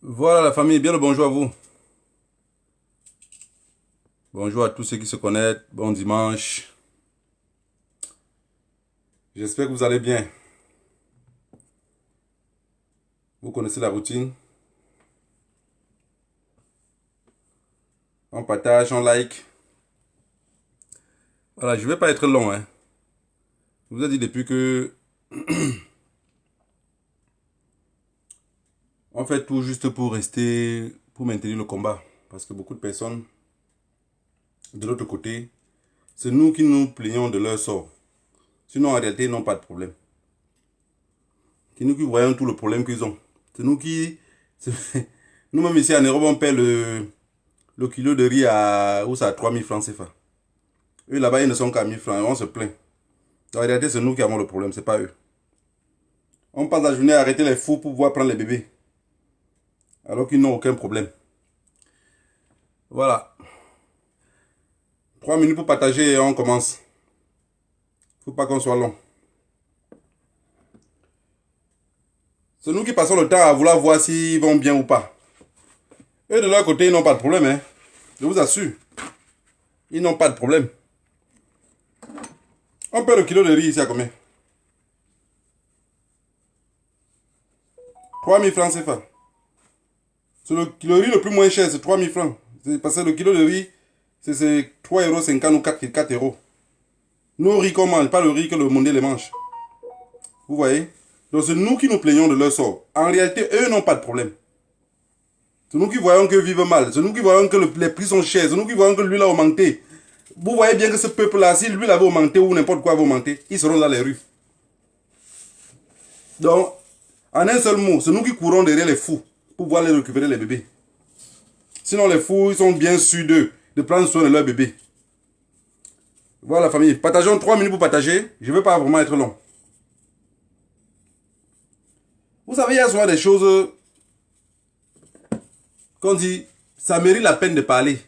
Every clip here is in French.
Voilà la famille, bien le bonjour à vous. Bonjour à tous ceux qui se connectent. Bon dimanche. J'espère que vous allez bien. Vous connaissez la routine. On partage, on like. Voilà, je ne vais pas être long. Je vous ai dit depuis que on fait tout juste pour rester, pour maintenir le combat. Parce que beaucoup de personnes, de l'autre côté, c'est nous qui nous plaignons de leur sort. Sinon, en réalité, ils n'ont pas de problème. C'est nous qui voyons tout le problème qu'ils ont. C'est nous qui... Nous-mêmes ici en Europe, on paie le kilo de riz à, où ça, à 3000 francs CFA. Eux là-bas, ils ne sont qu'à 1000 francs et on se plaint. En réalité, c'est nous qui avons le problème, c'est pas eux. On passe la journée à arrêter les fous pour pouvoir prendre les bébés. Alors qu'ils n'ont aucun problème. Voilà. 3 minutes pour partager et on commence. Faut pas qu'on soit long. C'est nous qui passons le temps à vouloir voir s'ils vont bien ou pas. Eux de leur côté, ils n'ont pas de problème. Je vous assure. Ils n'ont pas de problème. On paie le kilo de riz ici à combien? 3000 francs CFA. C'est le kilo de riz le plus moins cher, c'est 3000 francs. Parce que le kilo de riz, c'est 3,50 € ou 4 euros. Nos riz qu'on mange, pas le riz que le monde les mange. Vous voyez? Donc c'est nous qui nous plaignons de leur sort. En réalité, eux n'ont pas de problème. C'est nous qui voyons qu'ils vivent mal. C'est nous qui voyons que les prix sont chers. C'est nous qui voyons que l'huile a augmenté. Vous voyez bien que ce peuple-là, si l'huile avait augmenté ou n'importe quoi avait augmenté, ils seront dans les rues. Donc, en un seul mot, c'est nous qui courons derrière les fous pour pouvoir les récupérer les bébés. Sinon, les fous, ils sont bien sûrs d'eux, de prendre soin de leurs bébés. Voilà, la famille. Partageons 3 minutes pour partager. Je ne veux pas vraiment être long. Vous savez, il y a souvent des choses qu'on dit, ça mérite la peine de parler.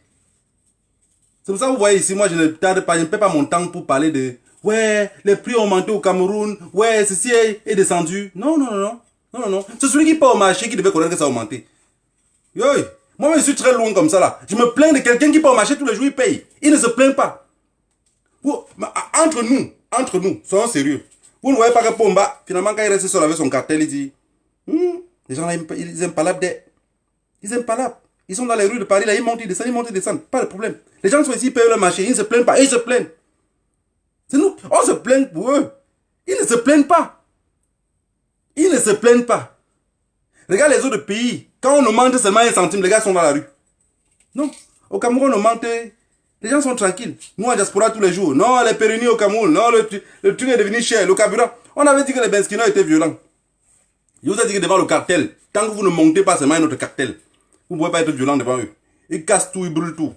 C'est pour ça que vous voyez ici, moi je ne tarde pas, je ne perds pas mon temps pour parler de ouais, les prix ont augmenté au Cameroun, ouais, ceci est descendu. Non, non, non, non. Non, non, non. C'est celui qui part au marché qui devait connaître que ça a augmenté. Yo, moi je suis très loin comme ça là. Je me plains de quelqu'un qui part au marché tous les jours, il paye. Il ne se plaint pas. Entre nous, soyons sérieux. Vous ne voyez pas que Pomba, finalement, quand il reste seul avec son cartel, il dit les gens là, ils aiment pas l'abdé. Ils aiment pas là. Ils sont dans les rues de Paris, là, ils montent, ils descendent, ils montent, ils descendent. Pas de problème. Les gens sont ici, ils payent le marché, ils ne se plaignent pas, ils se plaignent. C'est nous, on se plaint pour eux. Ils ne se plaignent pas. Ils ne se plaignent pas. Regarde les autres pays, quand on augmente seulement 1 centime, les gars sont dans la rue. Non. Au Cameroun, on augmente, les gens sont tranquilles. Nous, en diaspora, tous les jours. Non, les pérunis au Cameroun, non, le truc est devenu cher, le carburant. On avait dit que les Benskino étaient violents. Je vous ai dit que devant le cartel, tant que vous ne montez pas seulement notre cartel, vous ne pouvez pas être violent devant eux. Ils cassent tout, ils brûlent tout.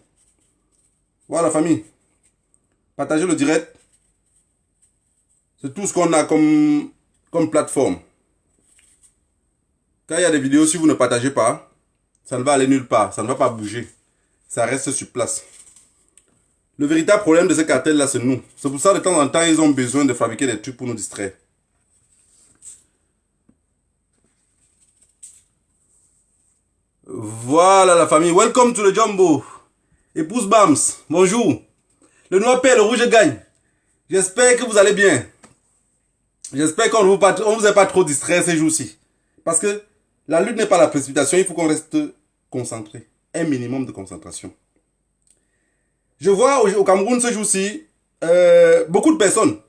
Voilà, famille. Partagez le direct. C'est tout ce qu'on a comme plateforme. Quand il y a des vidéos, si vous ne partagez pas, ça ne va aller nulle part. Ça ne va pas bouger. Ça reste sur place. Le véritable problème de ces cartels-là, c'est nous. C'est pour ça, de temps en temps, ils ont besoin de fabriquer des trucs pour nous distraire. Voilà la famille. Welcome to the Jumbo. Épouse Bams, bonjour. Le noir perd, le rouge gagne. J'espère que vous allez bien. J'espère qu'on ne vous a pas trop distrait ces jours-ci. Parce que la lutte n'est pas la précipitation, il faut qu'on reste concentré. Un minimum de concentration. Je vois au Cameroun ce jour-ci, beaucoup de personnes.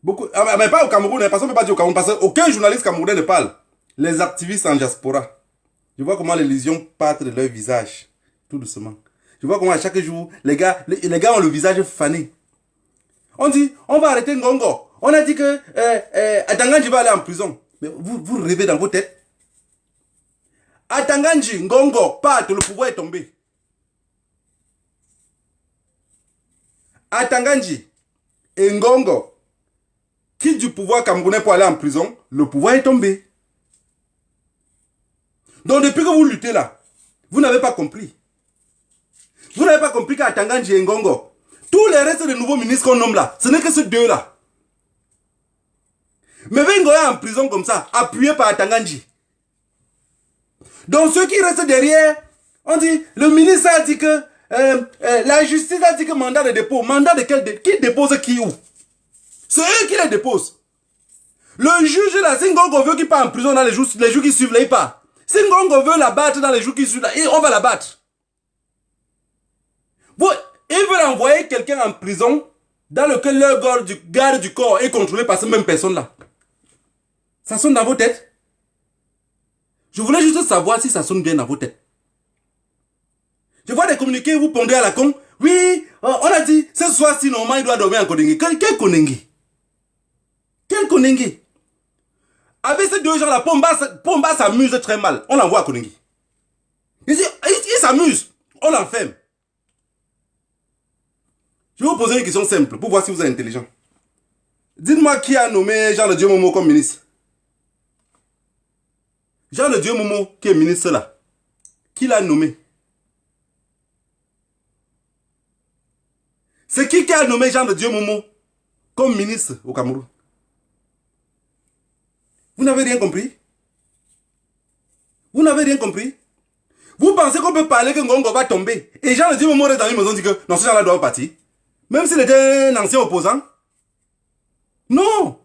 Mais pas au Cameroun, parce qu'on ne peut pas dire au Cameroun, parce qu'aucun journaliste camerounais ne parle. Les activistes en diaspora. Je vois comment les lésions partent de leur visage, tout doucement. Je vois comment à chaque jour, les gars ont le visage fané. On dit, on va arrêter Ngongo. On a dit que Atanganji va aller en prison. Mais vous rêvez dans vos têtes. Atanganji, Ngongo, parte, le pouvoir est tombé. Atanganji et Ngongo quittent du pouvoir camerounais pour aller en prison. Le pouvoir est tombé. Donc depuis que vous luttez là, vous n'avez pas compris. Vous n'avez pas compris qu'Atanganji et Ngongo, tous les restes de nouveaux ministres qu'on nomme là, ce n'est que ces deux-là. Mais Vengo est en prison comme ça, appuyé par Atanganji. Donc ceux qui restent derrière, on dit, le ministre a dit que, la justice a dit que mandat de dépôt. Mandat de qui dépose qui où? C'est eux qui les déposent. Le juge là, si Ngongo veut qu'il part en prison dans les jours qui suivent là, il part. Si Ngongo veut la battre dans les jours qui suivent là, on va la battre. Bon, ils veulent envoyer quelqu'un en prison dans lequel leur garde du corps est contrôlé par cette même personne-là. Ça sonne dans vos têtes? Je voulais juste savoir si ça sonne bien dans vos têtes. Je vois des communiqués, vous pondez à la con. Oui, on a dit, ce soir-ci, normalement, il doit dormir en Kondengue. Quel Kondengue? Quel Kondengue? Avec ces deux gens-là, Pomba s'amuse très mal. On l'envoie à Kondengue. Il s'amuse. On l'enferme. Je vais vous poser une question simple pour voir si vous êtes intelligent. Dites-moi qui a nommé Jean de Dieu Momo comme ministre. Jean de Dieu Momo, qui est ministre là. Qui l'a nommé? C'est qui a nommé Jean de Dieu Momo comme ministre au Cameroun? Vous n'avez rien compris? Vous n'avez rien compris? Vous pensez qu'on peut parler que Ngongo va tomber et Jean de Dieu Momo reste dans une maison dit que non, ce gens-là doit partir? Même s'il était un ancien opposant? Non!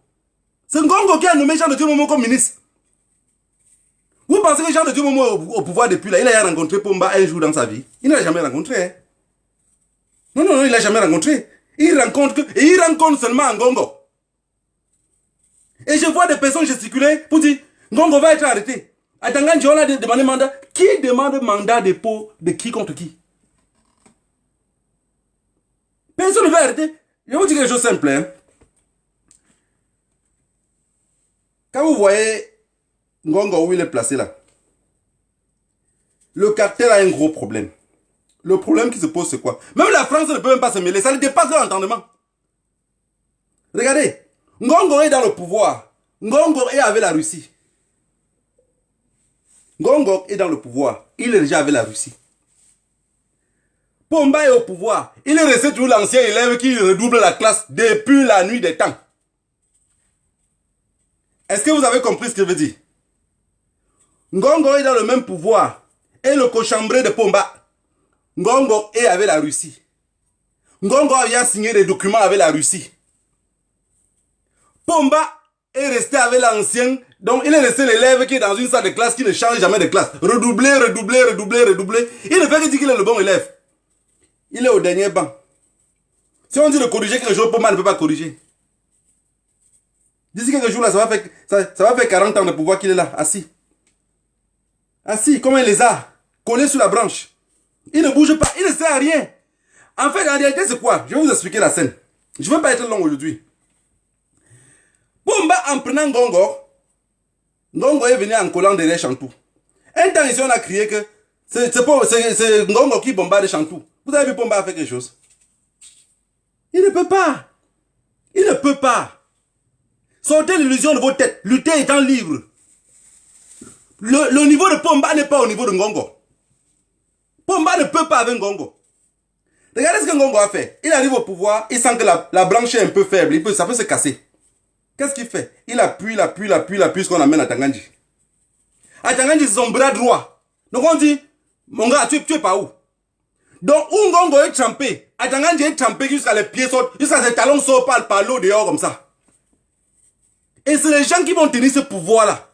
C'est Ngongo qui a nommé Jean de Dieu Momo comme ministre. Vous pensez que Jean de Dieu Momo est au pouvoir depuis là? Il a rencontré Pomba un jour dans sa vie? Il ne l'a jamais rencontré. Hein? Non, il l'a jamais rencontré. Il rencontre seulement Ngongo. Et je vois des personnes gesticuler pour dire Ngongo va être arrêté. Attends, Dion a demandé mandat. Qui demande mandat de dépôt de qui contre qui? Personne ne veut arrêter. Je vais vous dire quelque chose de simple. Hein? Quand vous voyez Ngongo où il est placé là, le cartel a un gros problème. Le problème qui se pose, c'est quoi? Même la France ne peut même pas se mêler. Ça ne dépasse leur entendement. Regardez. Ngongo est dans le pouvoir. Ngongo est avec la Russie. Ngongo est dans le pouvoir. Il est déjà avec la Russie. Pomba est au pouvoir. Il est resté toujours l'ancien élève qui redouble la classe depuis la nuit des temps. Est-ce que vous avez compris ce que je veux dire? Ngongo est dans le même pouvoir. Et le cochambré de Pomba. Ngongo est avec la Russie. Ngongo a signé des documents avec la Russie. Pomba est resté avec l'ancien. Donc il est resté l'élève qui est dans une salle de classe qui ne change jamais de classe. Redoubler. Il ne fait que dire qu'il est le bon élève. Il est au dernier banc. Si on dit de corriger quelque chose, Pomba ne peut pas corriger. D'ici quelques jours là, ça va faire 40 ans de pouvoir qu'il est là, assis. Assis comme un lézard, collé sur la branche. Il ne bouge pas, il ne sert à rien. En fait, en réalité, c'est quoi? Je vais vous expliquer la scène. Je ne veux pas être long aujourd'hui. Pomba, en prenant Ngongo, Ngongo est venu en collant derrière Chantou. Un temps ici, on a crié que c'est Ngongo qui bombarde Chantou. Vous avez vu Pomba faire quelque chose? Il ne peut pas. Il ne peut pas. Sortez l'illusion de vos têtes. Luttez étant libre. Le niveau de Pomba n'est pas au niveau de Ngongo. Pomba ne peut pas avec Ngongo. Regardez ce que Ngongo a fait. Il arrive au pouvoir, il sent que la branche est un peu faible, ça peut se casser. Qu'est-ce qu'il fait? Il appuie ce qu'on amène à Tangandji. À Tangandji, c'est son bras droit. Donc on dit, mon gars, tu es pas où? Donc où Ngongo est trempé, à Tangandji est trempé jusqu'à les pieds sautent, jusqu'à ses talons sautent par l'eau dehors comme ça. Et c'est les gens qui vont tenir ce pouvoir-là.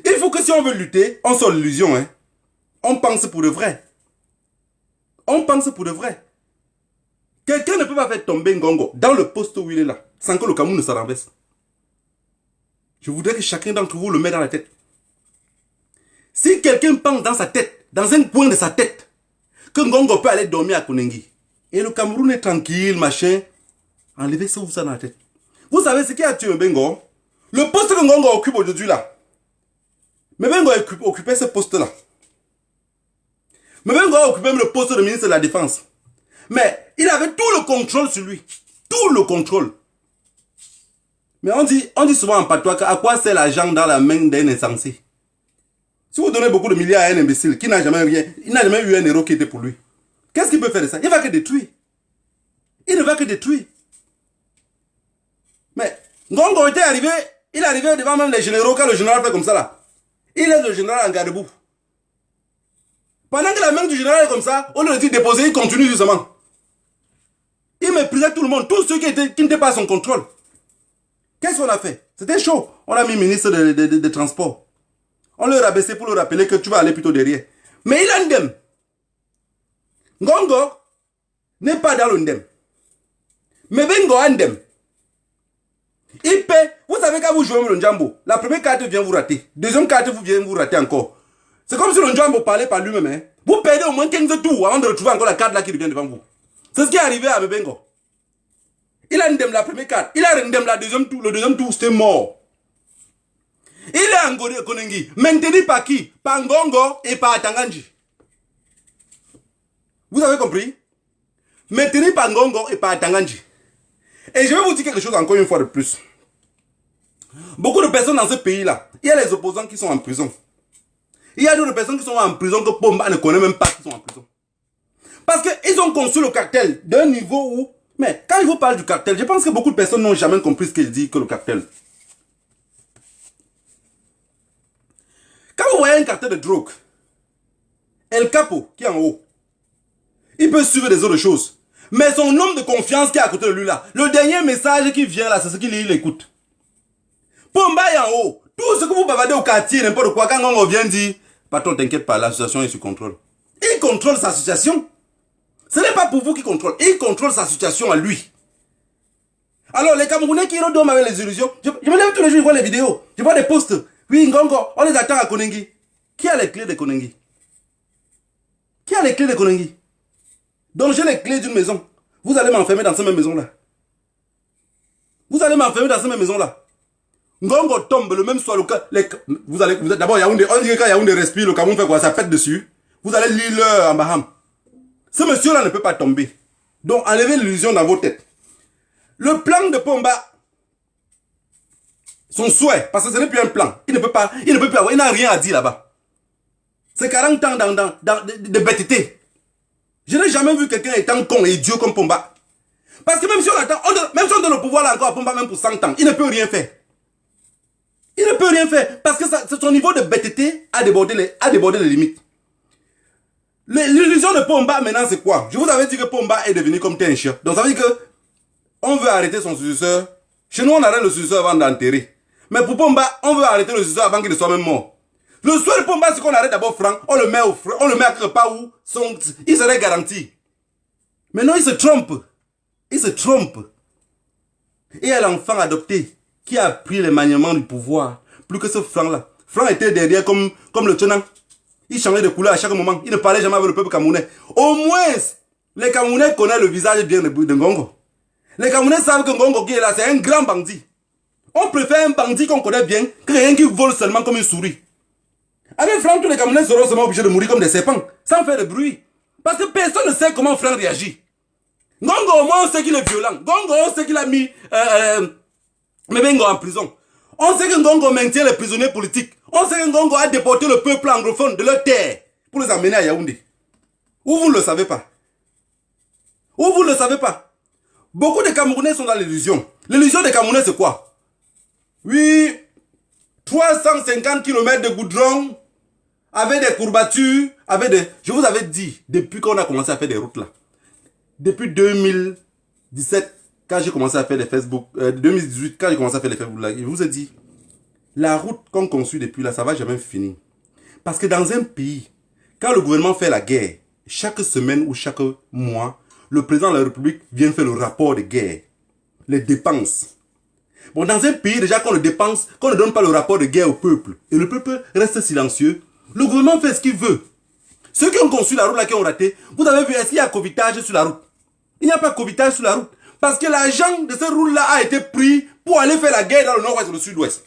Il faut que si on veut lutter, on sort l'illusion. Hein. On pense pour de vrai. On pense pour de vrai. Quelqu'un ne peut pas faire tomber Ngongo dans le poste où il est là, sans que le Cameroun ne se renverse. Je voudrais que chacun d'entre vous le mette dans la tête. Si quelqu'un pense dans sa tête, dans un coin de sa tête, que Ngongo peut aller dormir à Kondengue, et le Cameroun est tranquille, machin, enlevez ça dans la tête. Vous savez ce qui a tué Mbengo? Le poste que Ngongo occupe aujourd'hui là. Mbengo occupait ce poste-là. Mbengo occupait même le poste de ministre de la Défense. Mais il avait tout le contrôle sur lui. Tout le contrôle. Mais on dit souvent en patois à quoi sert l'argent dans la main d'un insensé? Si vous donnez beaucoup de milliards à un imbécile qui n'a jamais rien, il n'a jamais eu un héros qui était pour lui. Qu'est-ce qu'il peut faire de ça? Il va que détruire. Il ne va que détruire. Mais Ngongo était arrivé, il arrivait devant même les généraux quand le général fait comme ça là. Il est le général en garde-boue. Pendant que la main du général est comme ça, au lieu de dire déposer, il continue justement. Il méprisait tout le monde, tous ceux qui n'étaient pas à son contrôle. Qu'est-ce qu'on a fait? C'était chaud. On a mis ministre de Transport. On leur a baissé pour leur rappeler que tu vas aller plutôt derrière. Mais il a un ndem. Ngongo n'est pas dans le ndem. Mais Bengo a un ndem. Il paie. Vous savez quand vous jouez le Njambo, la première carte vient vous rater. Deuxième carte vient vous rater encore. C'est comme si le Njambo parlait par lui-même. Hein. Vous perdez au moins 15 tours avant de retrouver encore la carte là qui revient devant vous. C'est ce qui est arrivé à Bengo. Il a un ndem la première carte. Il a un ndem la deuxième tour. Le deuxième tour, c'était mort. Il est en Konengi. Maintenu par qui? Par Ngongo et par Tanganji. Vous avez compris? Maintenu par Ngongo et par Tanganji. Et je vais vous dire quelque chose encore une fois de plus. Beaucoup de personnes dans ce pays-là, il y a les opposants qui sont en prison. Il y a d'autres personnes qui sont en prison que Pomba ne connaît même pas qui sont en prison. Parce qu'ils ont construit le cartel d'un niveau où... Mais quand je vous parle du cartel, je pense que beaucoup de personnes n'ont jamais compris ce qu'il dit que le cartel. Quand vous voyez un cartel de drogue, El Capo qui est en haut, il peut suivre des autres choses. Mais son homme de confiance qui est à côté de lui là, le dernier message qui vient là, c'est ce qu'il lit, il écoute. Pomba est en haut. Tout ce que vous bavardez au quartier, n'importe quoi, quand on vient dire, patron, t'inquiète pas, l'association est sous contrôle. Il contrôle sa situation. Ce n'est pas pour vous qu'il contrôle. Il contrôle sa situation à lui. Alors, les Camerounais qui redorment avec les illusions, je me lève tous les jours, je vois les vidéos, je vois des posts. Oui, Ngongo, on les attend à Konengi. Qui a les clés de Konengi? Qui a les clés de Konengi? Donc, j'ai les clés d'une maison. Vous allez m'enfermer dans cette même maison-là. Vous allez m'enfermer dans cette même maison-là. Ngongo tombe le même soir. Vous allez d'abord, on dit que quand Yaoundé respire, le Cameroun fait quoi? Ça pète dessus. Vous allez lire l'heure en Baham. Ce monsieur-là ne peut pas tomber. Donc, enlevez l'illusion dans vos têtes. Le plan de Pomba, son souhait, parce que ce n'est plus un plan. Il ne peut plus avoir, il n'a rien à dire là-bas. C'est 40 ans de bêteté. Je n'ai jamais vu quelqu'un étant con et idiot comme Pomba. Parce que même si on attend, même si on donne le pouvoir là encore à Pomba, même pour 100 ans, il ne peut rien faire. Il ne peut rien faire. Parce que son niveau de bêteté a débordé les limites. L'illusion de Pomba maintenant c'est quoi? Je vous avais dit que Pomba est devenu comme un chien. Donc ça veut dire que on veut arrêter son successeur. Chez nous on arrête le successeur avant d'enterrer. Mais pour Pomba, on veut arrêter le successeur avant qu'il ne soit même mort. Le souhait de Pomba c'est qu'on arrête d'abord Franck, on le met à quelque part où il serait garanti. Mais non, il se trompe. Il se trompe. Et il y a l'enfant adopté qui a pris les maniements du pouvoir. Plus que ce Franck-là. Franck était derrière comme le tenant. Il changeait de couleur à chaque moment. Il ne parlait jamais avec le peuple camerounais. Au moins, les Camerounais connaissent le visage bien de Ngongo. Les Camerounais savent que Ngongo qui est là, c'est un grand bandit. On préfère un bandit qu'on connaît bien que quelqu'un qui vole seulement comme une souris. Avec Franck, tous les Camerounais seront seulement obligés de mourir comme des serpents, sans faire de bruit. Parce que personne ne sait comment Franck réagit. Ngongo, au moins, on sait qu'il est violent. Ngongo, on sait qu'il a mis Mebengo en prison. On sait que Ngongo maintient les prisonniers politiques. On sait que Ngongo a déporté le peuple anglophone de leur terre pour les emmener à Yaoundé. Ou vous ne le savez pas? Ou vous ne le savez pas? Beaucoup de Camerounais sont dans l'illusion. L'illusion des Camerounais, c'est quoi? Oui, 350 km de goudron, avec des courbatures, avec des... Je vous avais dit, depuis qu'on a commencé à faire des routes là, depuis 2017, quand j'ai commencé à faire les Facebook, 2018, quand j'ai commencé à faire les Facebook là, je vous ai dit, la route qu'on construit depuis là, ça va jamais finir. Parce que dans un pays, quand le gouvernement fait la guerre, chaque semaine ou chaque mois, le président de la République vient faire le rapport de guerre, les dépenses. Bon, dans un pays déjà qu'on ne dépense, qu'on ne donne pas le rapport de guerre au peuple, et le peuple reste silencieux, le gouvernement fait ce qu'il veut. Ceux qui ont construit la route là, qui ont raté, vous avez vu, est-ce qu'il y a covitage sur la route? Il n'y a pas de covitage sur la route. Parce que l'argent de cette route là a été pris pour aller faire la guerre dans le nord-ouest et le sud-ouest.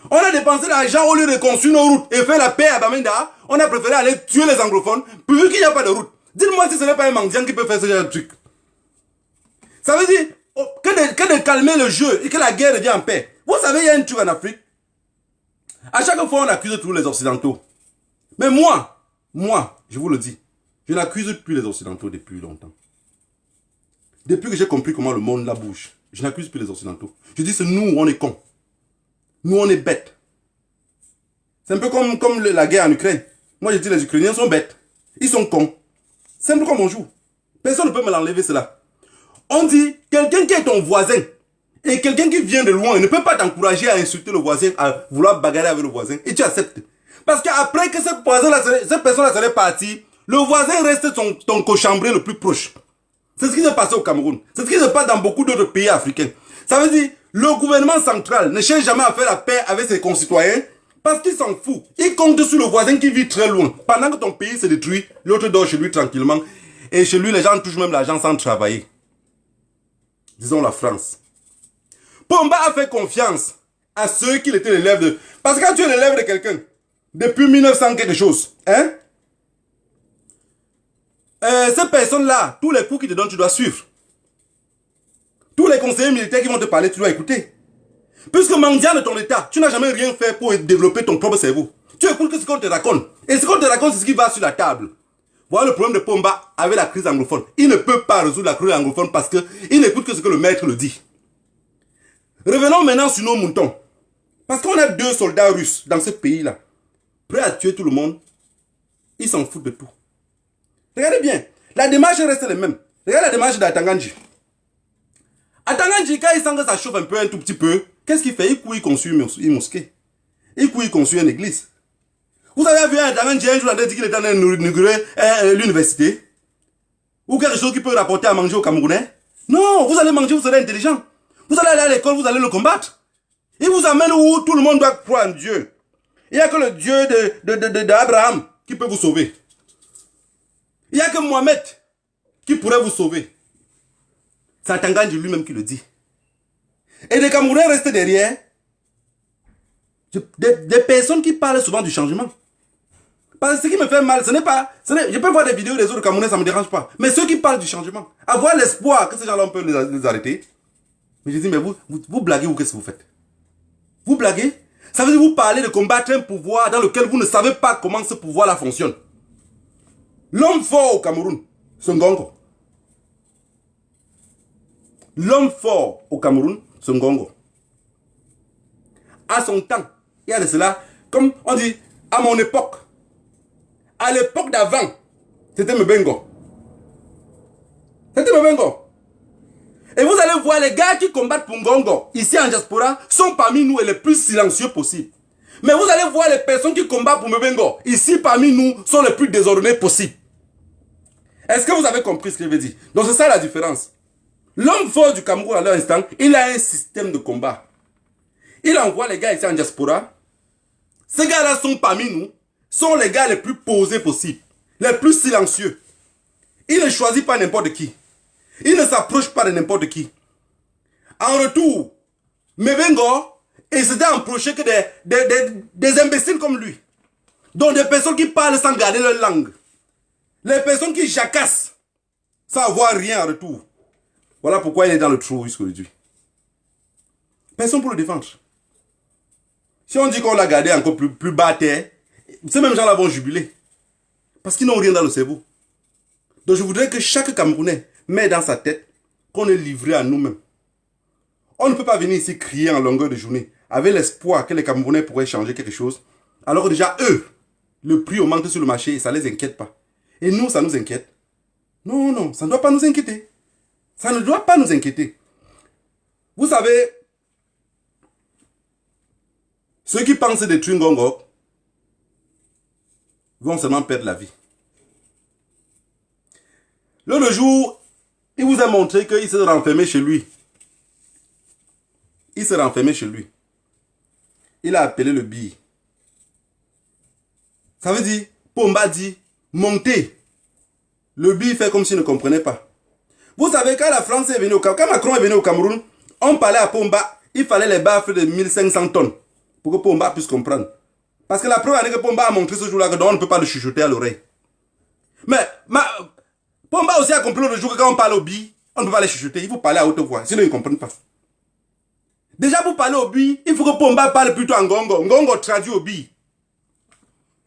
On a dépensé l'argent au lieu de construire nos routes et faire la paix à Bamenda. On a préféré aller tuer les anglophones, vu qu'il n'y a pas de route. Dites-moi si ce n'est pas un mendiant qui peut faire ce genre de truc. Ça veut dire que de calmer le jeu et que la guerre devienne en paix. Vous savez, il y a un truc en Afrique. À chaque fois, on accuse tous les Occidentaux. Mais moi, je vous le dis, je n'accuse plus les Occidentaux depuis longtemps. Depuis que j'ai compris comment le monde là bouge, je n'accuse plus les Occidentaux. Je dis c'est nous, on est cons. Nous, on est bêtes. C'est un peu comme la guerre en Ukraine. Moi, je dis les Ukrainiens sont bêtes. Ils sont cons. Simple comme bonjour. Personne ne peut me l'enlever cela. On dit, quelqu'un qui est ton voisin, et quelqu'un qui vient de loin ne peut pas t'encourager à insulter le voisin, à vouloir bagarrer avec le voisin, et tu acceptes. Parce qu'après que cette personne-là serait partie, le voisin reste ton cochambré le plus proche. C'est ce qui s'est passé au Cameroun. C'est ce qui se passe dans beaucoup d'autres pays africains. Ça veut dire, le gouvernement central ne cherche jamais à faire la paix avec ses concitoyens parce qu'il s'en fout. Il compte sur le voisin qui vit très loin. Pendant que ton pays se détruit, l'autre dort chez lui tranquillement. Et chez lui, les gens touchent même l'argent sans travailler. Disons la France. Pomba a fait confiance à ceux qui étaient l'élève de... Parce que quand tu es l'élève de quelqu'un, depuis 1900 quelque chose, hein, ces personnes-là, tous les cours qu'ils te donnent, tu dois suivre. Tous les conseillers militaires qui vont te parler, tu dois écouter. Puisque mendiant de ton état, tu n'as jamais rien fait pour développer ton propre cerveau. Tu écoutes ce qu'on te raconte. Et ce qu'on te raconte, c'est ce qui va sur la table. Voilà le problème de Pomba avec la crise anglophone. Il ne peut pas résoudre la crise anglophone parce qu'il n'écoute que ce que le maître le dit. Revenons maintenant sur nos moutons. Parce qu'on a 2 soldats russes dans ce pays-là, prêts à tuer tout le monde. Ils s'en foutent de tout. Regardez bien, la démarche reste la même. Regardez la démarche d'Atanganji. Atanganji, quand il sent que ça chauffe un tout petit peu, qu'est-ce qu'il fait? Il couille, il construit une mosquée. Il couille, il construit une église. Vous avez vu Atanganji un jour, il a dit qu'il était en train d'inaugurer l'université? Ou quelque chose qui peut rapporter à manger aux Camerounais? Non, vous allez manger, vous serez intelligent. Vous allez aller à l'école, vous allez le combattre. Il vous amène où tout le monde doit croire en Dieu. Il n'y a que le Dieu d'Abraham qui peut vous sauver. Il n'y a que Mohamed qui pourrait vous sauver. C'est Atanganji lui-même qui le dit. Et les Camerounais restent derrière. Des personnes qui parlent souvent du changement. Parce que ce qui me fait mal, ce n'est pas... je peux voir des vidéos des autres Camerounais, ça ne me dérange pas. Mais ceux qui parlent du changement, avoir l'espoir que ces gens-là, on peut les arrêter. Mais je dis, mais vous blaguez ou qu'est-ce que vous faites? Vous blaguez? Ça veut dire que vous parlez de combattre un pouvoir dans lequel vous ne savez pas comment ce pouvoir-là fonctionne. L'homme fort au Cameroun, c'est Ngongo. L'homme fort au Cameroun, c'est Ngongo. À son temps, il y a de cela, comme on dit, à mon époque, à l'époque d'avant, c'était Mbengo. C'était Mbengo. Et vous allez voir, les gars qui combattent pour Ngongo, ici en diaspora, sont parmi nous et les plus silencieux possibles. Mais vous allez voir les personnes qui combattent pour Mbengo, ici parmi nous, sont les plus désordonnés possibles. Est-ce que vous avez compris ce que je veux dire? Donc c'est ça la différence. L'homme fort du Cameroun à l'instant, il a un système de combat. Il envoie les gars ici en diaspora. Ces gars-là sont parmi nous, sont les gars les plus posés possibles, les plus silencieux. Il ne choisit pas n'importe qui. Il ne s'approche pas de n'importe qui. En retour, Mbengo, il s'était approché que des imbéciles comme lui. Donc des personnes qui parlent sans garder leur langue. Les personnes qui jacassent sans avoir rien en retour. Voilà pourquoi il est dans le trou jusqu'aujourd'hui. Personne pour le défendre. Si on dit qu'on l'a gardé encore plus bas à terre, ces mêmes gens-là vont jubiler. Parce qu'ils n'ont rien dans le cerveau. Donc je voudrais que chaque Camerounais mette dans sa tête qu'on est livré à nous-mêmes. On ne peut pas venir ici crier en longueur de journée avec l'espoir que les Camerounais pourraient changer quelque chose. Alors que déjà, eux, le prix augmente sur le marché et ça ne les inquiète pas. Et nous, ça nous inquiète. Non, non, ça ne doit pas nous inquiéter. Ça ne doit pas nous inquiéter. Vous savez, ceux qui pensent détruire Ngongo vont seulement perdre la vie. L'autre jour, il vous a montré qu'il s'est renfermé chez lui. Il s'est renfermé chez lui. Il a appelé le BI. Ça veut dire, Pomba dit, montez. Le BI fait comme s'il ne comprenait pas. Vous savez, quand la France est venue au Cameroun, quand Macron est venu au Cameroun, on parlait à Pomba, il fallait les baffles de 1500 tonnes pour que Pomba puisse comprendre. Parce que la preuve est que Pomba a montré ce jour-là que on ne peut pas le chuchoter à l'oreille. Mais Pomba aussi a compris le jour que quand on parle au BI, on ne peut pas les chuchoter, il faut parler à haute voix, sinon ils ne comprennent pas. Déjà pour parler au BI, il faut que Pomba parle plutôt en Ngongo. Ngongo traduit au BI.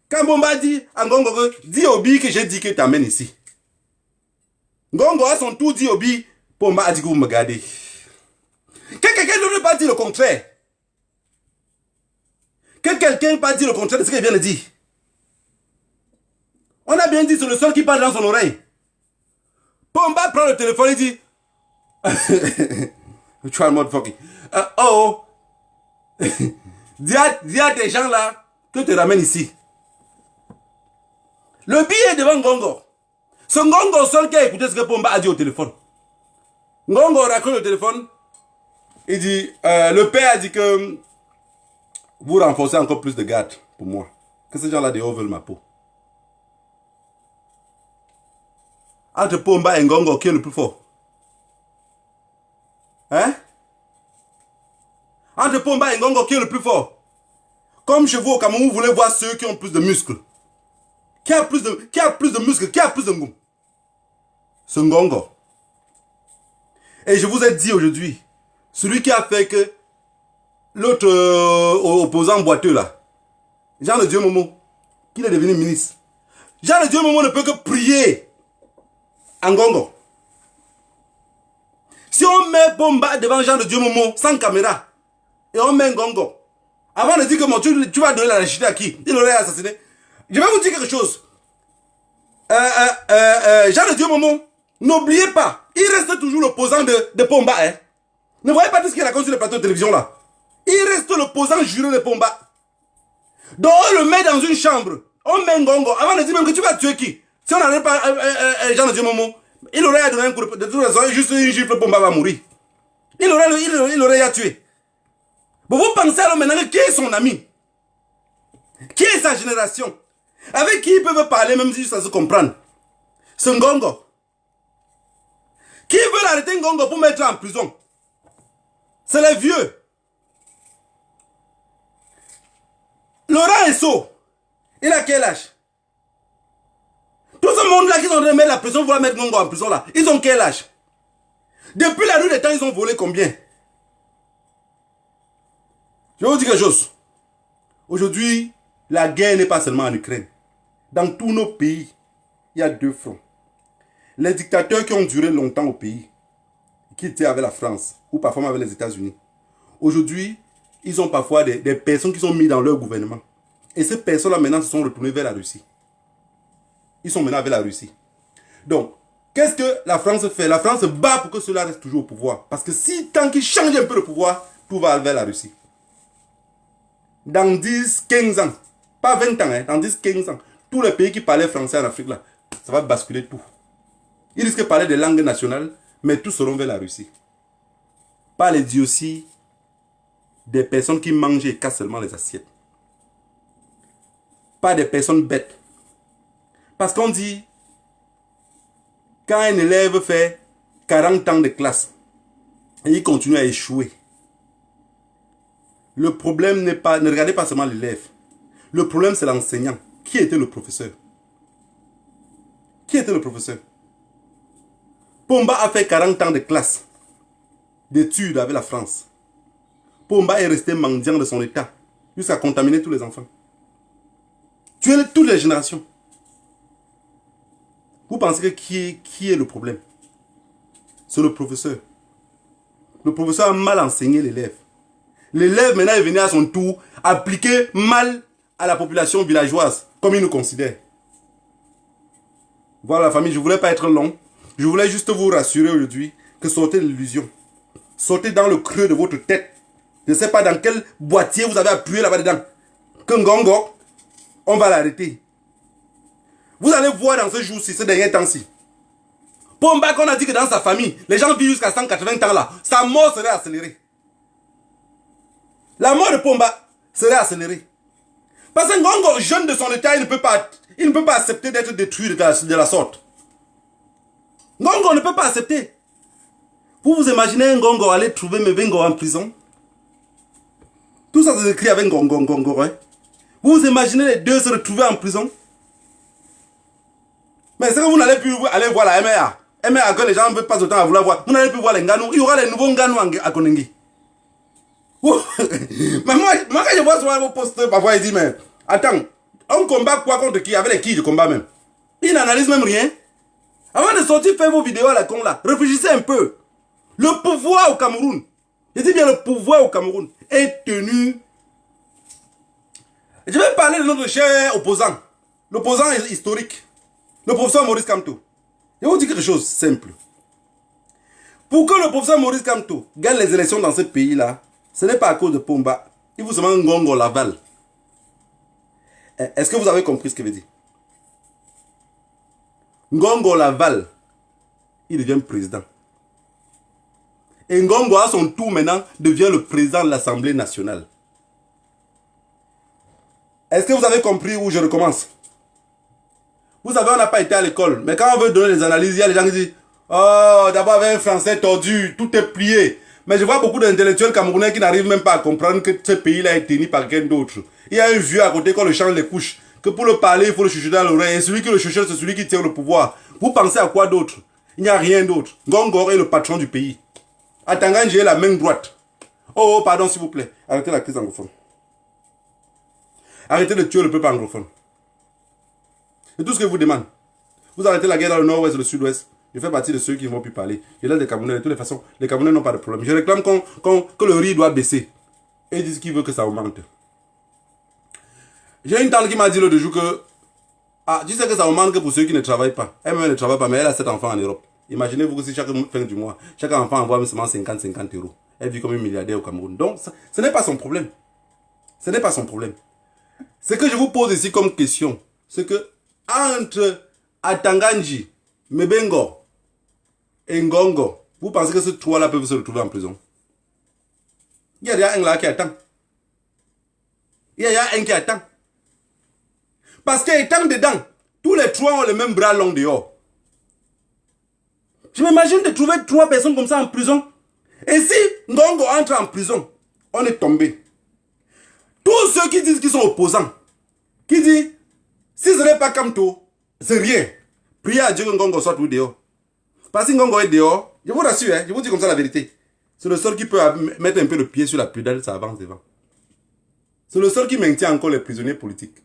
Quand Pomba dit en Ngongo, dis au BI que j'ai dit que tu t'amènes ici. Ngongo a son tour dit au BI, Pomba a dit que vous me gardez. Que quelqu'un ne peut pas dire le contraire. Que quelqu'un ne peut pas dire le contraire de ce qu'il vient de dire. On a bien dit, c'est le seul qui parle dans son oreille. Pomba prend le téléphone et dit... Try motherfucking. Oh, dis à tes gens là que tu te ramènes ici. Le billet est devant Ngongo. C'est Ngongo seul qui a écouté ce que Pomba a dit au téléphone. Ngongo raccroche le téléphone. Il dit, le père a dit que vous renforcez encore plus de gardes pour moi. Que ces gens-là dehors veulent ma peau. Entre Pomba et Ngongo, qui est le plus fort? Hein? Entre Pomba et Ngongo, qui est le plus fort? Comme chez vous au Cameroun, vous voulez voir ceux qui ont plus de muscles. Qui a plus de muscles? Qui a plus de goût? C'est Ngongo. Et je vous ai dit aujourd'hui, celui qui a fait que l'autre opposant boiteux là, Jean de Dieu Momo, qu'il est devenu ministre. Jean de Dieu Momo ne peut que prier à Ngongo. Si on met Pomba devant Jean de Dieu Momo sans caméra et on met Ngongo, avant de dire que tu vas donner la légitime à qui? Il aurait assassiné. Je vais vous dire quelque chose. Jean de Dieu Momo, n'oubliez pas, il reste toujours l'opposant de Pomba. Hein. Ne voyez pas tout ce qu'il raconte sur le plateau de télévision là. Il reste l'opposant juré de Pomba. Donc on le met dans une chambre. On met Ngongo. Avant de dire même que tu vas tuer qui? Si on n'arrive pas Jean de Dieu Momo, il aurait donné un coup de toute façon, juste une gifle, Pomba va mourir. Il aurait tué. Mais vous pensez alors maintenant qui est son ami? Qui est sa génération? Avec qui ils peuvent parler même si ça se comprendre? C'est Ngongo. Qui veut arrêter Ngongo pour mettre en prison? C'est les vieux. Laurent Esso, il a quel âge? Tout ce monde-là qui sont en train de mettre la prison pour mettre Ngongo en prison là, ils ont quel âge? Depuis la nuit des temps, ils ont volé combien? Je vais vous dire quelque chose. Aujourd'hui, la guerre n'est pas seulement en Ukraine. Dans tous nos pays, il y a deux fronts. Les dictateurs qui ont duré longtemps au pays, qui étaient avec la France, ou parfois même avec les États-Unis, aujourd'hui, ils ont parfois des personnes qui sont mises dans leur gouvernement. Et ces personnes-là, maintenant, se sont retournées vers la Russie. Ils sont maintenant avec la Russie. Donc, qu'est-ce que la France fait? La France se bat pour que cela reste toujours au pouvoir. Parce que si, tant qu'ils changent un peu le pouvoir, tout va vers la Russie. Dans 10, 15 ans, pas 20 ans, hein, dans 10, 15 ans, tous les pays qui parlaient français en Afrique, là, ça va basculer tout. Ils risquent de parler des langues nationales, mais tous seront vers la Russie. Pas les diocèses des personnes qui mangent et cassent seulement les assiettes. Pas des personnes bêtes. Parce qu'on dit, quand un élève fait 40 ans de classe, et il continue à échouer, le problème n'est pas, ne regardez pas seulement l'élève. Le problème c'est l'enseignant. Qui était le professeur? Qui était le professeur? Pomba a fait 40 ans de classe, d'études avec la France. Pomba est resté mendiant de son état, jusqu'à contaminer tous les enfants. Tuer toutes les générations. Vous pensez que qui est le problème? C'est le professeur. Le professeur a mal enseigné l'élève. L'élève maintenant est venu à son tour appliquer mal à la population villageoise, comme il nous considère. Voilà la famille, je ne voulais pas être long. Je voulais juste vous rassurer aujourd'hui que sortez de l'illusion. Sortez dans le creux de votre tête. Je ne sais pas dans quel boîtier vous avez appuyé là-bas dedans. Que Ngongo, on va l'arrêter. Vous allez voir dans ce jour-ci, ces derniers temps-ci. Pomba qu'on a dit que dans sa famille, les gens vivent jusqu'à 180 ans là. Sa mort serait accélérée. La mort de Pomba serait accélérée. Parce que Ngongo, jeune de son état, il ne peut pas accepter d'être détruit de la sorte. Ngongo ne peut pas accepter. Vous vous imaginez Ngongo aller trouver Mebengo en prison? Tout ça c'est écrit avec Ngongo. Hein? Vous vous imaginez les deux se retrouver en prison? Mais c'est que vous n'allez plus aller voir la MRA. MRA que les gens ne veulent pas autant à vouloir voir. Vous n'allez plus voir les Nganou. Il y aura les nouveaux Nganou à Konengi. Mais moi, quand je vois souvent vos posts, parfois, il dit, mais attends, on combat quoi contre qui? Avec qui je combat même? Il n'analyse même rien. Avant de sortir faire vos vidéos à la con là, réfléchissez un peu. Le pouvoir au Cameroun, je dis bien le pouvoir au Cameroun, est tenu. Je vais parler de notre cher opposant. L'opposant historique, Le professeur Maurice Kamto. Je vais vous dire quelque chose simple. Pour que le professeur Maurice Kamto gagne les élections dans ce pays-là, ce n'est pas à cause de Pomba. Il vous demande Ngongo Laval. Est-ce que vous avez compris ce que veut dire? Ngongo Laval, il devient président. Et Ngongo, à son tour maintenant, devient le président de l'Assemblée nationale. Est-ce que vous avez compris où je recommence? Vous savez, on n'a pas été à l'école. Mais quand on veut donner les analyses, il y a les gens qui disent oh, d'abord avec un français tordu, tout est plié. Mais je vois beaucoup d'intellectuels camerounais qui n'arrivent même pas à comprendre que ce pays-là est tenu par quelqu'un d'autre. Il y a un vieux à côté qu'on le change les couches. Que pour le parler, il faut le chuchoter dans l'oreille. Et celui qui le chuchote, c'est celui qui tient le pouvoir. Vous pensez à quoi d'autre? Il n'y a rien d'autre. Ngongor est le patron du pays. À Tanganji est la main droite. Oh, pardon, s'il vous plaît. Arrêtez la crise anglophone. Arrêtez de tuer le peuple anglophone. C'est tout ce que je vous demande. Vous arrêtez la guerre dans le nord-ouest et le sud-ouest. Je fais partie de ceux qui ne vont plus parler. Je laisse les Camerounais. De toutes les façons, les Camerounais n'ont pas de problème. Je réclame que le riz doit baisser. Et ils disent qu'ils veulent que ça augmente. J'ai une tante qui m'a dit l'autre jour que ah, tu sais que ça augmente que pour ceux qui ne travaillent pas. Elle-même ne travaille pas, mais elle a 7 enfants en Europe. Imaginez-vous que si chaque fin du mois, chaque enfant envoie seulement 50 € Elle vit comme une milliardaire au Cameroun. Donc, ce n'est pas son problème. Ce n'est pas son problème. Ce que je vous pose ici comme question, c'est que entre Atanganji, Mebengo et Ngongo, vous pensez que ces trois-là peuvent se retrouver en prison? Il y a un là qui attend. Il y a un qui attend. Parce qu'étant dedans, tous les trois ont le même bras long dehors. Je m'imagine de trouver 3 personnes comme ça en prison. Et si Ngongo entre en prison, on est tombé. Tous ceux qui disent qu'ils sont opposants, qui disent, si ce n'est pas Kamto, c'est rien. Priez à Dieu que Ngongo soit tout dehors. Parce que Ngongo est dehors, je vous rassure, je vous dis comme ça la vérité. C'est le seul qui peut mettre un peu le pied sur la pédale, ça avance devant. C'est le seul qui maintient encore les prisonniers politiques.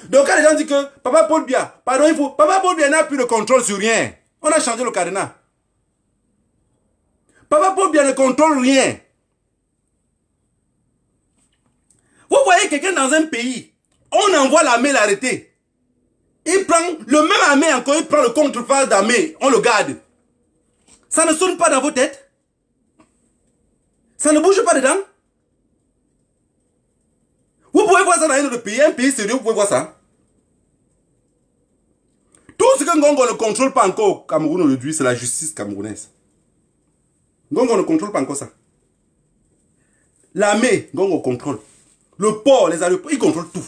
Donc quand les gens disent que Papa Paul Biya, pardon, Papa Paul Biya n'a plus de contrôle sur rien. On a changé le cadenas. Papa Paul Biya ne contrôle rien. Vous voyez quelqu'un dans un pays, on envoie l'armée l'arrêter. Il prend le même armée encore, il prend le contre-phase d'armée, on le garde. Ça ne sonne pas dans vos têtes? Ça ne bouge pas dedans? Vous pouvez voir ça dans un autre pays, un pays sérieux, vous pouvez voir ça. Tout ce que Ngongo ne contrôle pas encore au Cameroun aujourd'hui, c'est la justice camerounaise. Ngongo ne contrôle pas encore ça. L'armée, Ngongo contrôle. Le port, les aéroports, il contrôle tout.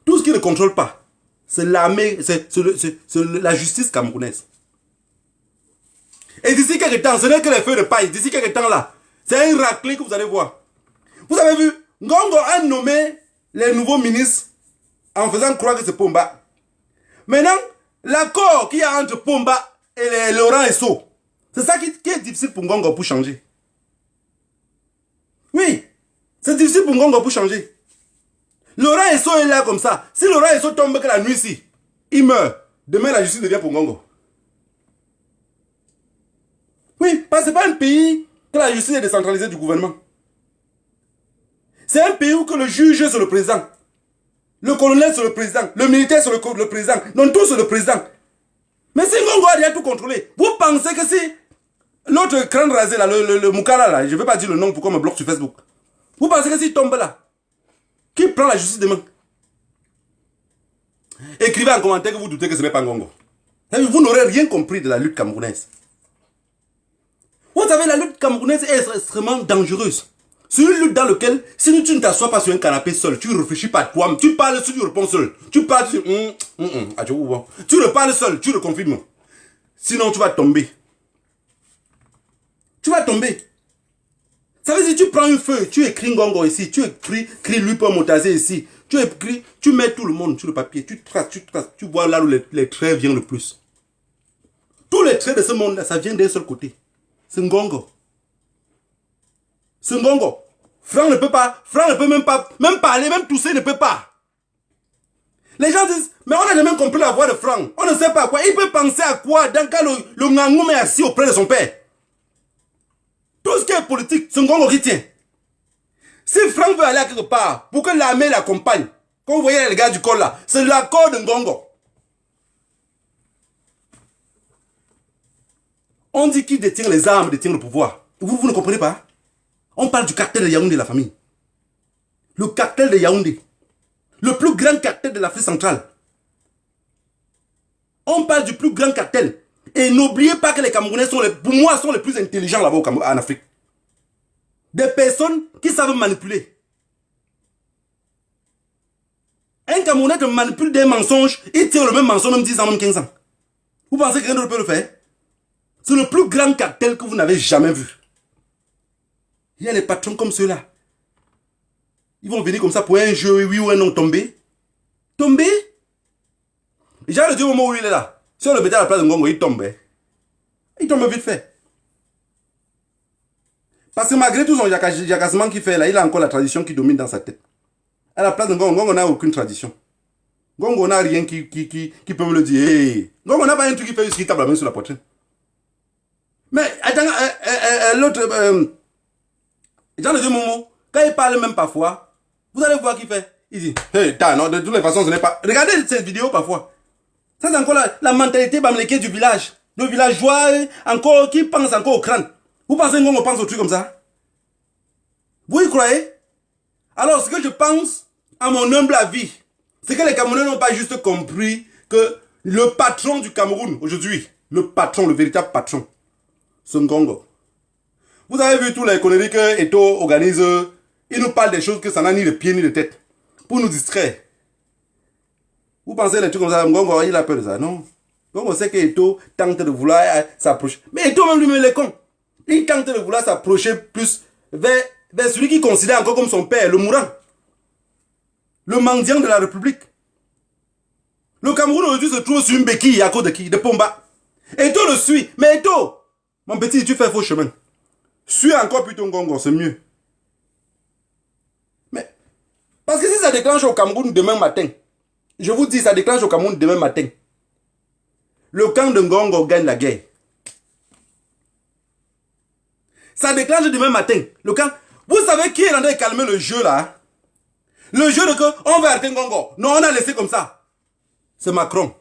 Tout ce qu'il ne contrôle pas, c'est l'armée, c'est la justice camerounaise. Et d'ici quelques temps, ce n'est que les feux de paille, d'ici quelques temps là, c'est un raclé que vous allez voir. Vous avez vu, Ngongo a nommé les nouveaux ministres en faisant croire que c'est Pomba. Maintenant, l'accord qu'il y a entre Pomba et les Laurent Esso, c'est ça qui est difficile pour Ngongo pour changer. Oui, c'est difficile pour Ngongo pour changer. Laurent Esso est là comme ça. Si Laurent Esso tombe que la nuit ici, il meurt. Demain, la justice devient pour Ngongo. Oui, parce que ce n'est pas un pays que la justice est décentralisée du gouvernement. C'est un pays où que le juge c'est le président. Le colonel c'est le président. Le militaire c'est le président. Donc tout c'est le président. Mais si Ngongo a déjà tout contrôlé, vous pensez que si l'autre crâne rasé là, le Moukala là, je ne vais pas dire le nom pour qu'on me bloque sur Facebook. Vous pensez que s'il tombe là, qui prend la justice demain? Écrivez en commentaire que vous doutez que ce n'est pas Ngongo. Vous n'aurez rien compris de la lutte camerounaise. Vous savez, la lutte camerounaise est extrêmement dangereuse. C'est une lutte dans laquelle, si tu ne t'assois pas sur un canapé seul, tu ne réfléchis pas toi, tu parles seul, tu réponds seul. Tu parles sur... Tu reparles seul, tu le confirmes. Sinon, tu vas tomber. Tu vas tomber. Ça veut dire que tu prends une feuille, tu écris Ngongo ici, tu écris lui pour Montazé ici, tu écris, tu mets tout le monde sur le papier, tu traces, tu vois là où les traits viennent le plus. Tous les traits de ce monde-là, ça vient d'un seul côté. C'est Ngongo. C'est Ngongo. Franck ne peut pas, Franck ne peut même parler, même tousser ne peut pas. Les gens disent, mais on a jamais compris la voix de Franck. On ne sait pas à quoi. Il peut penser à quoi dans le cas le Ngangoum est assis auprès de son père. Tout ce qui est politique, c'est Ngongo qui tient. Si Franck veut aller à quelque part, pour que l'armée l'accompagne, quand vous voyez les gars du col là, c'est l'accord de Ngongo. On dit qui détient les armes, détient le pouvoir. Vous ne comprenez pas? On parle du cartel de Yaoundé, la famille. Le cartel de Yaoundé. Le plus grand cartel de l'Afrique centrale. On parle du plus grand cartel. Et n'oubliez pas que les Camerounais sont pour moi, sont les plus intelligents là-bas en Afrique. Des personnes qui savent manipuler. Un Camerounais qui manipule des mensonges, il tire le même mensonge même 10 ans, même 15 ans. Vous pensez que quelqu'un d'autre peut le faire? C'est le plus grand cartel que vous n'avez jamais vu. Il y a les patrons comme ceux-là. Ils vont venir comme ça pour un jeu, oui ou un non, tomber. Tomber? J'ai le dit au moment où il est là. Si on le mettait à la place de Ngongo, il tombe. Il tombe vite fait. Parce que malgré tout son jacassement qu'il fait là, il a encore la tradition qui domine dans sa tête. À la place de Ngongo, Ngongo n'a aucune tradition. Ngongo n'a rien qui peut me le dire. Hey. Ngongo n'a pas un truc qui fait juste qu'il tape la main sur la poitrine. Mais attends, l'autre, Jean de Dieu Momo, quand il parle même parfois, vous allez voir qu'il fait. Il dit, hey, non, de toutes les façons, ce n'est pas. Regardez cette vidéo parfois. Ça, c'est encore la mentalité bamléké du village. Le villageois, encore, qui pense encore au crâne. Vous pensez qu'on pense au truc comme ça? Vous y croyez? Alors, ce que je pense, à mon humble avis, c'est que les Camerounais n'ont pas juste compris que le patron du Cameroun, aujourd'hui, le patron, le véritable patron, c'est Ngongo. Vous avez vu tous les conneries que Eto organise. Il nous parle des choses que ça n'a ni de pied ni de tête. Pour nous distraire. Vous pensez les trucs comme ça, Ngongo, il a peur de ça, non? Ngongo sait que Eto tente de vouloir s'approcher. Mais Eto même lui-même, il est con. Il tente de vouloir s'approcher plus vers celui qu'il considère encore comme son père, le mourant. Le mendiant de la République. Le Cameroun aujourd'hui se trouve sur une béquille à cause de qui? De Pomba. Eto le suit. Mais Eto, mon petit, tu fais faux chemin. Suis encore plutôt Ngongo, c'est mieux. Mais, parce que si ça déclenche au Cameroun demain matin, je vous dis, ça déclenche au Cameroun demain matin, le camp de Ngongo gagne la guerre. Ça déclenche demain matin. Le camp. Vous savez qui est en train de calmer le jeu là? Le jeu de que on va arrêter Ngongo. Non, on a laissé comme ça. C'est Macron.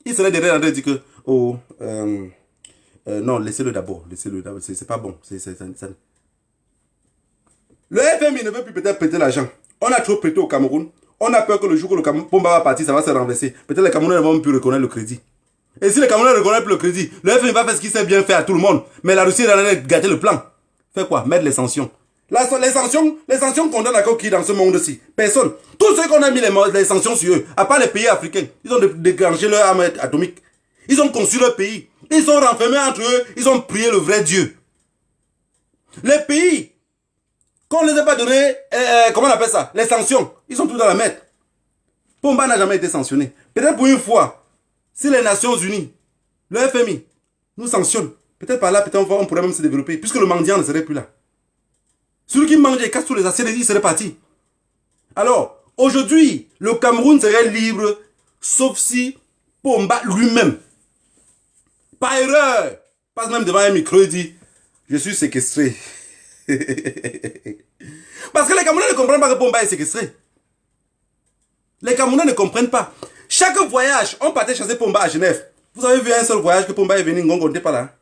Il serait derrière en train de dire que, oh, non, laissez-le d'abord. Laissez-le d'abord. C'est pas bon. Le FMI ne veut plus peut-être prêter l'argent. On a trop prêté au Cameroun. On a peur que le jour que le Cameroun va partir, ça va se renverser. Peut-être les Camerounais ne vont plus reconnaître le crédit. Et si les Camerounais ne reconnaissent plus le crédit, le FMI va faire ce qu'il sait bien faire à tout le monde. Mais la Russie est en train de gâter le plan. Fait quoi? Mettre les sanctions. Les sanctions condamnent encore qui dans ce monde-ci? Personne. Tous ceux qu'on a mis les sanctions sur eux, à part les pays africains, ils ont déclenché leur arme atomique. Ils ont conçu leur pays. Ils sont renfermés entre eux. Ils ont prié le vrai Dieu. Les pays qu'on ne les a pas donné, comment on appelle ça? Les sanctions. Ils sont tous dans la merde. Pomba n'a jamais été sanctionné. Peut-être pour une fois, si les Nations Unies, le FMI, nous sanctionnent, peut-être par là, peut-être on pourrait même se développer, puisque le mendiant ne serait plus là. Celui qui mange et casse tous les assiettes, il serait parti. Alors, aujourd'hui, le Cameroun serait libre, sauf si Pomba lui-même, par erreur, passe même devant un micro et dit, je suis séquestré. Parce que les Camerounais ne comprennent pas que Pomba est séquestré. Les Camerounais ne comprennent pas. Chaque voyage, on partait chasser Pomba à Genève. Vous avez vu un seul voyage que Pomba est venu, Ngongo n'était pas là.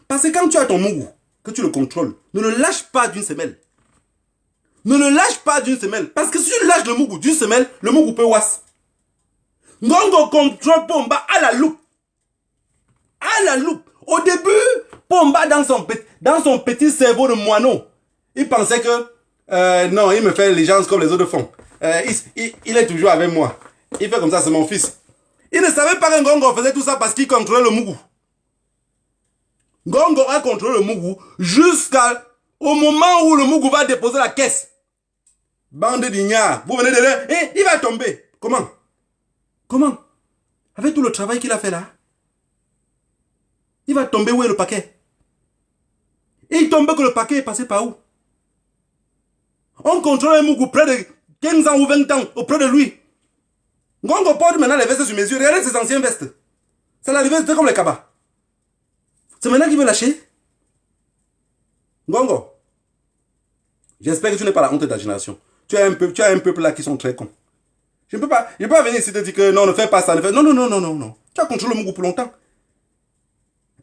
Parce que quand tu as ton Mougou, que tu le contrôles, ne le lâche pas d'une semelle. Ne le lâche pas d'une semelle. Parce que si tu lâches le Mougou d'une semelle, le Mougou peut was. Ngongo contrôle Pomba à la loupe. À la loupe. Au début, Pomba dans son petit cerveau de moineau, il pensait que, non, il me fait les gens comme les autres font. Il est toujours avec moi. Il fait comme ça, c'est mon fils. Il ne savait pas que Ngongo faisait tout ça parce qu'il contrôlait le Mougou. Ngongo a contrôlé le Mougou jusqu'au moment où le Mougou va déposer la caisse. Bande d'ignards, vous venez de là, et il va tomber. Comment? Comment? Avec tout le travail qu'il a fait là, il va tomber où est le paquet? Et il tombe que le paquet est passé par où? On contrôle un Mougou près de 15 ans ou 20 ans auprès de lui. Ngongo porte maintenant les vestes sur mes yeux. Regardez ses anciennes vestes. C'est l'arrivée, c'était comme les cabas. C'est maintenant qu'il veut lâcher. Ngongo, j'espère que tu n'es pas la honte de ta génération. Tu as un peuple là qui sont très cons. Je ne peux pas venir ici te dire que non, ne fais pas ça. Non. Tu as contrôlé le Mougou pour longtemps.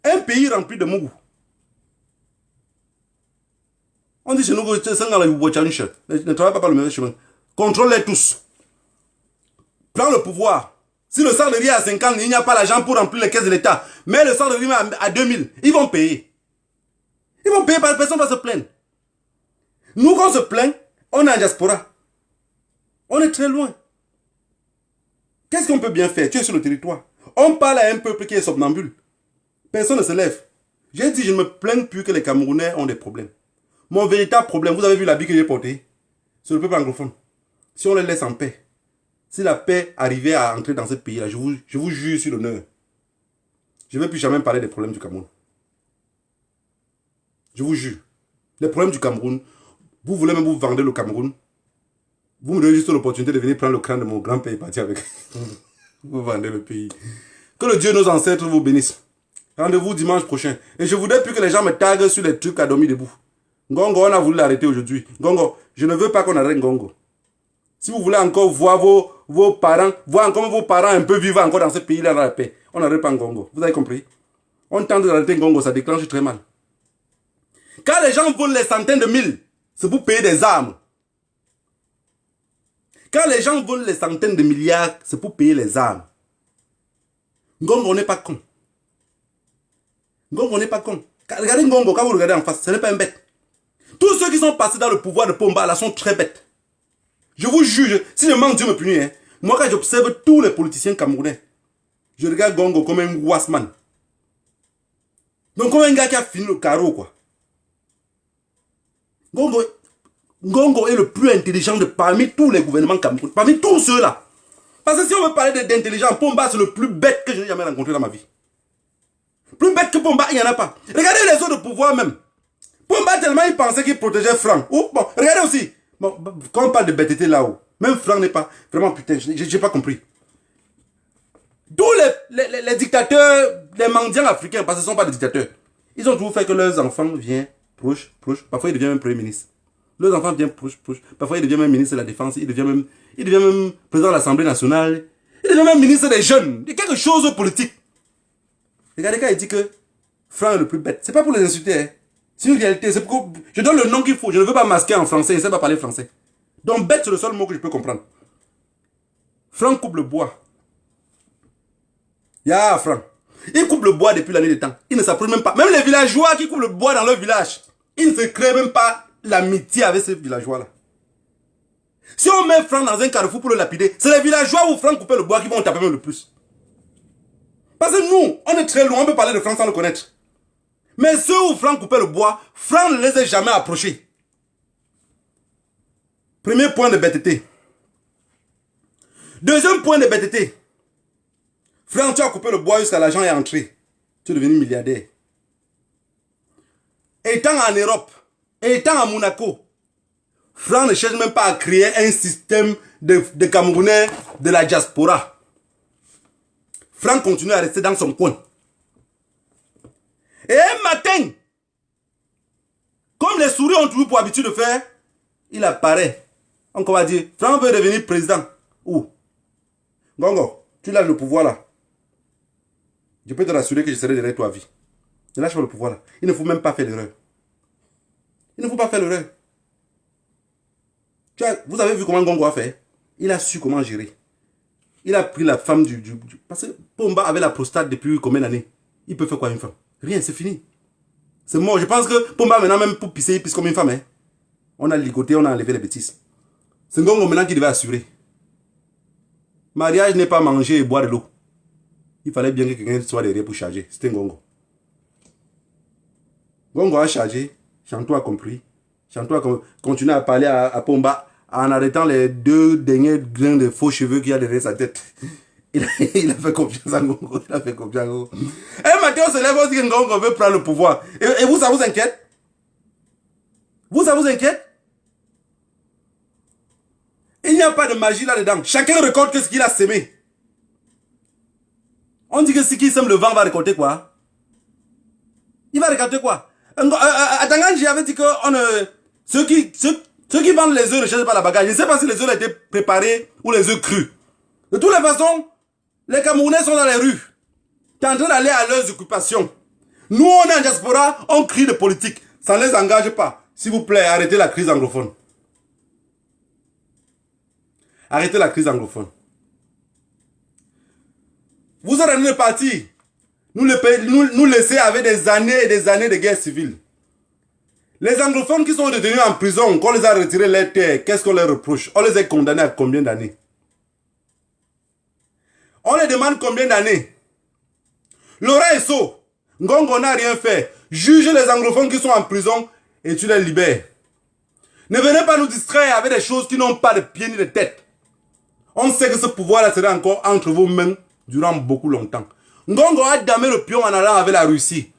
Un pays rempli de mougou. On dit chez nous que ne travaille pas par le même chemin. Contrôle-les tous. Prends le pouvoir. Si le sang de riz est à 50, il n'y a pas l'argent pour remplir les caisses de l'État. Mais le sang de riz à 2000, ils vont payer. Ils vont payer, personne ne va se plaindre. Nous, quand on se plaint, on est en diaspora. On est très loin. Qu'est-ce qu'on peut bien faire? Tu es sur le territoire. On parle à un peuple qui est somnambule. Personne ne se lève. J'ai dit, je ne me plains plus que les Camerounais ont des problèmes. Mon véritable problème, vous avez vu l'habit que j'ai porté? C'est le peuple anglophone. Si on les laisse en paix, si la paix arrivait à entrer dans ce pays-là, je vous jure sur l'honneur, je ne vais plus jamais parler des problèmes du Cameroun. Je vous jure. Les problèmes du Cameroun, vous voulez même vous vendre le Cameroun. Vous me donnez juste l'opportunité de venir prendre le crâne de mon grand-père et partir avec. Vous vendez le pays. Que le Dieu de nos ancêtres vous bénisse. Rendez-vous dimanche prochain. Et je voudrais plus que les gens me taguent sur les trucs à dormir debout. Ngongo, on a voulu l'arrêter aujourd'hui. Ngongo, je ne veux pas qu'on arrête Ngongo. Si vous voulez encore voir vos parents, voir encore vos parents un peu vivants encore dans ce pays-là dans la paix, on n'arrête pas Ngongo. Vous avez compris? On tente d'arrêter Ngongo, ça déclenche très mal. Quand les gens volent les centaines de mille, c'est pour payer des armes. Quand les gens volent les centaines de milliards, c'est pour payer les armes. Ngongo n'est pas con. Ngongo n'est pas con. Regardez Ngongo, quand vous regardez en face, ce n'est pas un bête. Tous ceux qui sont passés dans le pouvoir de Pomba, là, sont très bêtes. Je vous jure, si je manque, Dieu me punit. Hein. Moi, quand j'observe tous les politiciens camerounais, je regarde Ngongo comme un wasman. Donc, comme un gars qui a fini le carreau, quoi. Ngongo est le plus intelligent de parmi tous les gouvernements camerounais. Parmi tous ceux-là. Parce que si on veut parler d'intelligence, Pomba, c'est le plus bête que j'ai jamais rencontré dans ma vie. Plus bête que Pomba, il n'y en a pas. Regardez les autres de pouvoir même. Pomba, tellement il pensait qu'il protégeait Franck. Bon, regardez aussi. Bon, quand on parle de bêteté là-haut, même Franck n'est pas... Vraiment, putain, je n'ai pas compris. Tous les dictateurs, les mendiants africains, parce que ce ne sont pas des dictateurs, ils ont toujours fait que leurs enfants viennent proches. Parfois, ils deviennent même premier ministre. Leurs enfants viennent proches. Parfois, ils deviennent même ministre de la Défense. Ils deviennent même président de l'Assemblée nationale. Ils deviennent même ministre des jeunes. Il y a quelque chose de politique. Regardez quand il dit que Franck est le plus bête. C'est pas pour les insulter. Hein. C'est une réalité. C'est pour que je donne le nom qu'il faut. Je ne veux pas masquer en français. Il ne sait pas parler français. Donc bête, c'est le seul mot que je peux comprendre. Franck coupe le bois. Ya Franck. Il coupe le bois depuis l'année des temps. Il ne s'approche même pas. Même les villageois qui coupent le bois dans leur village, ils ne se créent même pas l'amitié avec ces villageois-là. Si on met Franck dans un carrefour pour le lapider, c'est les villageois où Franck coupait le bois qui vont taper même le plus. Parce que nous, on est très loin, on peut parler de Franck sans le connaître. Mais ceux où Franck coupait le bois, Franck ne les a jamais approchés. Premier point de bêteté. Deuxième point de bêteté. Franck, tu as coupé le bois jusqu'à l'argent est entré. Tu es devenu milliardaire. Étant en Europe, étant à Monaco, Franck ne cherche même pas à créer un système de Camerounais de la diaspora. Franck continue à rester dans son coin. Et un matin, comme les souris ont toujours pour habitude de faire, il apparaît. Donc on va dire, Franck veut devenir président. Où? Ngongo, tu lâches le pouvoir là. Je peux te rassurer que je serai derrière toi à vie. Ne lâche pas le pouvoir là. Il ne faut même pas faire l'erreur. Il ne faut pas faire l'erreur. Vous avez vu comment Ngongo a fait? Il a su comment gérer. Il a pris la femme parce que Pomba avait la prostate depuis combien d'années? Il peut faire quoi une femme? Rien, c'est fini. C'est mort. Je pense que Pomba maintenant même pour pisser, il pisse comme une femme. Hein? On a ligoté, on a enlevé les bêtises. C'est Ngongo maintenant qui devait assurer. Mariage n'est pas manger et boire de l'eau. Il fallait bien que quelqu'un soit derrière pour charger. C'était Ngongo. Ngongo a chargé. Chantou a compris. Chantou a continué à parler à Pomba en arrêtant les deux derniers grains de faux cheveux qu'il y a derrière sa tête. Il a fait confiance à Ngongo. Il a fait confiance à Ngongo. Un matin, on se lève, on dit que Ngongo veut prendre le pouvoir. Et vous, ça vous inquiète? Vous, ça vous inquiète? Il n'y a pas de magie là-dedans. Chacun récolte ce qu'il a sémé. On dit que si qui sème le vent va récolter quoi? Il va récolter quoi? Atanganji avait dit que ceux qui vendent les œufs ne cherchent pas la bagage. Je ne sais pas si les œufs ont été préparés ou les œufs crus. De toutes les façons, les Camerounais sont dans les rues. Tu es en train d'aller à leurs occupations. Nous, on est en diaspora, on crie de politique. Ça ne les engage pas. S'il vous plaît, arrêtez la crise anglophone. Arrêtez la crise anglophone. Vous êtes en train de partir. Nous laisser avec des années et des années de guerre civile. Les anglophones qui sont détenus en prison, qu'on les a retirés les terres, qu'est-ce qu'on leur reproche? On les a condamnés à combien d'années? On les demande combien d'années? Laurent Esso, Ngongo n'a rien fait. Juge les anglophones qui sont en prison et tu les libères. Ne venez pas nous distraire avec des choses qui n'ont pas de pied ni de tête. On sait que ce pouvoir-là sera encore entre vos mains durant beaucoup longtemps. Ngongo a damé le pion en allant avec la Russie.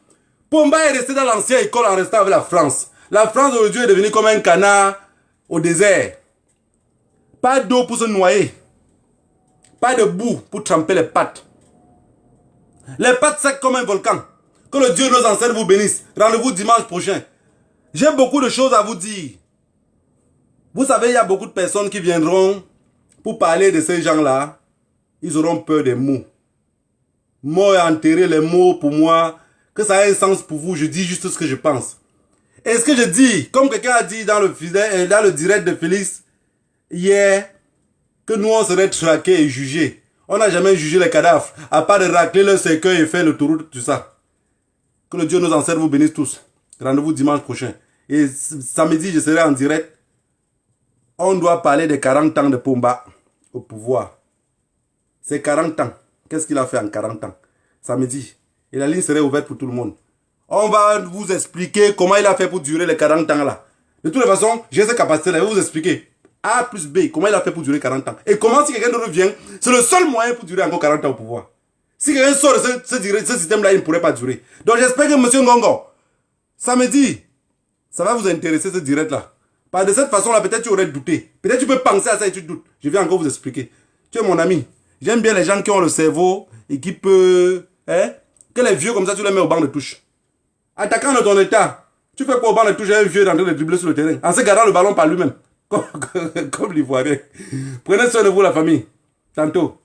Pomba est resté dans l'ancienne école en restant avec la France. La France aujourd'hui est devenue comme un canard au désert. Pas d'eau pour se noyer. Pas de boue pour tremper les pattes. Les pattes secs comme un volcan. Que le Dieu de nos ancêtres vous bénisse. Rendez-vous dimanche prochain. J'ai beaucoup de choses à vous dire. Vous savez, il y a beaucoup de personnes qui viendront pour parler de ces gens-là. Ils auront peur des mots. Mots et enterrer les mots pour moi. Que ça ait un sens pour vous. Je dis juste ce que je pense. Et ce que je dis, comme quelqu'un a dit dans le direct de Félix hier, que nous on serait traqués et jugés. On n'a jamais jugé les cadavres, à part de racler leur cercueil et faire le tour de tout ça. Que le Dieu de nos ancêtres vous bénisse tous. Rendez-vous dimanche prochain. Et samedi, je serai en direct. On doit parler des 40 ans de Pomba au pouvoir. C'est 40 ans. Qu'est-ce qu'il a fait en 40 ans? Samedi. Et la ligne serait ouverte pour tout le monde. On va vous expliquer comment il a fait pour durer les 40 ans là. De toute façon, j'ai cette capacité-là. Je vais vous expliquer. A plus B, comment il a fait pour durer 40 ans. Et comment si quelqu'un d'autre vient, c'est le seul moyen pour durer encore 40 ans au pouvoir. Si quelqu'un sort de ce système-là, il ne pourrait pas durer. Donc j'espère que M. Ngongo, samedi, ça va vous intéresser ce direct-là. Par de cette façon-là, peut-être tu aurais douté. Peut-être tu peux penser à ça et tu doutes. Je vais encore vous expliquer. Tu es mon ami. J'aime bien les gens qui ont le cerveau et qui peuvent... que les vieux comme ça, tu les mets au banc de touche. Attaquant de ton état, tu fais quoi au banc de touche un vieux en train de dribbler sur le terrain, en se gardant le ballon par lui-même. Comme l'Ivoirien. Prenez soin de vous, la famille. Tantôt.